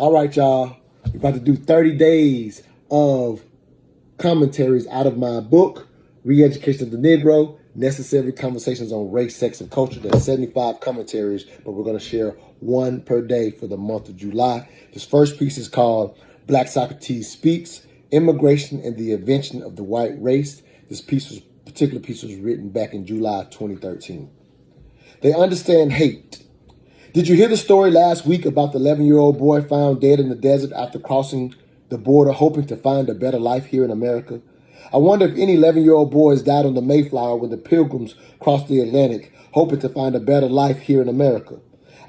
All right, y'all. We're about to do 30 days of commentaries out of my book, Re-Education of the Negro, Necessary Conversations on Race, Sex, and Culture. There's 75 commentaries, but we're going to share one per day for the month of July. This first piece is called Black Socrates Speaks, Immigration and the Invention of the White Race. This particular piece was written back in July 2013. They understand hate. Did you hear the story last week about the 11-year-old boy found dead in the desert after crossing the border hoping to find a better life here in America? I wonder if any 11-year-old boys died on the Mayflower when the Pilgrims crossed the Atlantic hoping to find a better life here in America.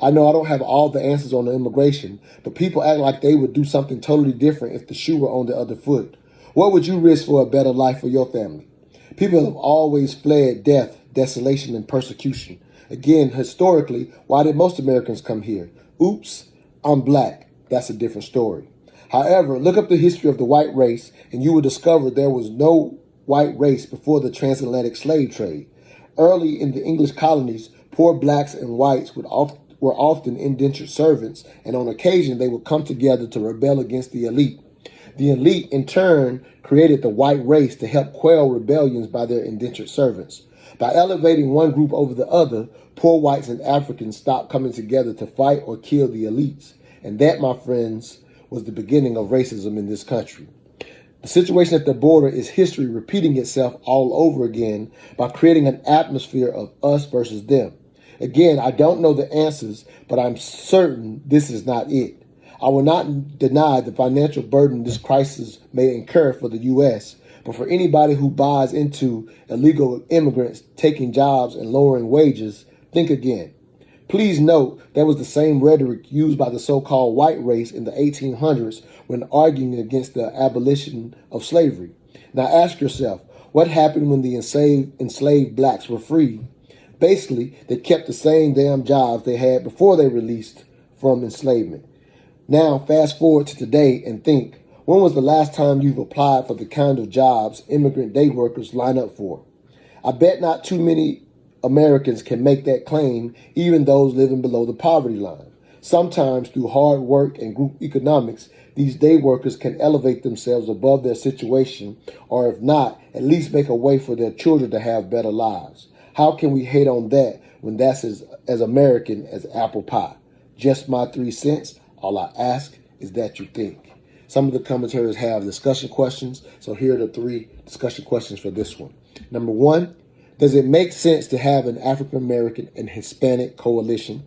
I know I don't have all the answers on the immigration, but people act like they would do something totally different if the shoe were on the other foot. What would you risk for a better life for your family? People have always fled death, desolation, and persecution. Again, historically, why did most Americans come here? Oops, I'm black. That's a different story. However, look up the history of the white race and you will discover there was no white race before the transatlantic slave trade. Early in the English colonies, poor blacks and whites were often indentured servants, and on occasion they would come together to rebel against the elite. The elite, in turn, created the white race to help quell rebellions by their indentured servants. By elevating one group over the other, poor whites and Africans stopped coming together to fight or kill the elites. And that, my friends, was the beginning of racism in this country. The situation at the border is history repeating itself all over again by creating an atmosphere of us versus them. Again, I don't know the answers, but I'm certain this is not it. I will not deny the financial burden this crisis may incur for the U.S., but for anybody who buys into illegal immigrants taking jobs and lowering wages, think again. Please note that was the same rhetoric used by the so-called white race in the 1800s when arguing against the abolition of slavery. Now ask yourself, what happened when the enslaved blacks were freed? Basically, they kept the same damn jobs they had before they released from enslavement. Now, fast forward to today and think, when was the last time you've applied for the kind of jobs immigrant day workers line up for? I bet not too many Americans can make that claim, even those living below the poverty line. Sometimes, through hard work and group economics, these day workers can elevate themselves above their situation, or if not, at least make a way for their children to have better lives. How can we hate on that when that's as American as apple pie? Just my 3 cents. All I ask is that you think. Some of the commentaries have discussion questions, so here are the 3 discussion questions for this one. Number 1, does it make sense to have an African American and Hispanic coalition?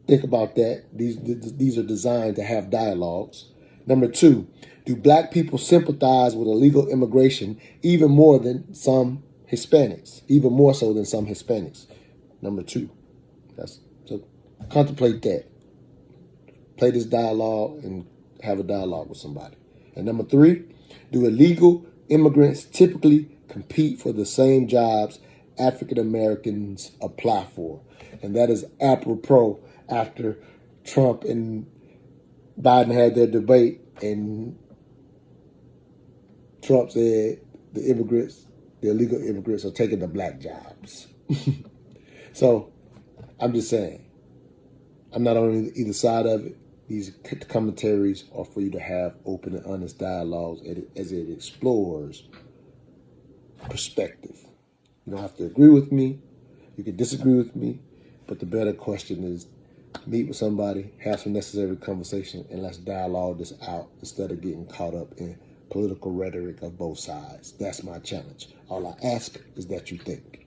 Think about that. These are designed to have dialogues. Number 2, do black people sympathize with illegal immigration even more than some Hispanics? Even more so than some Hispanics. Number 2. So contemplate that. Play this dialogue and have a dialogue with somebody. And number 3, do illegal immigrants typically compete for the same jobs African Americans apply for? And that is apropos after Trump and Biden had their debate, and Trump said the illegal immigrants are taking the black jobs. So I'm just saying, I'm not on either side of it. These commentaries are for you to have open and honest dialogues as it explores perspective. You don't have to agree with me. You can disagree with me. But the better question is, meet with somebody, have some necessary conversation, and let's dialogue this out instead of getting caught up in political rhetoric of both sides. That's my challenge. All I ask is that you think.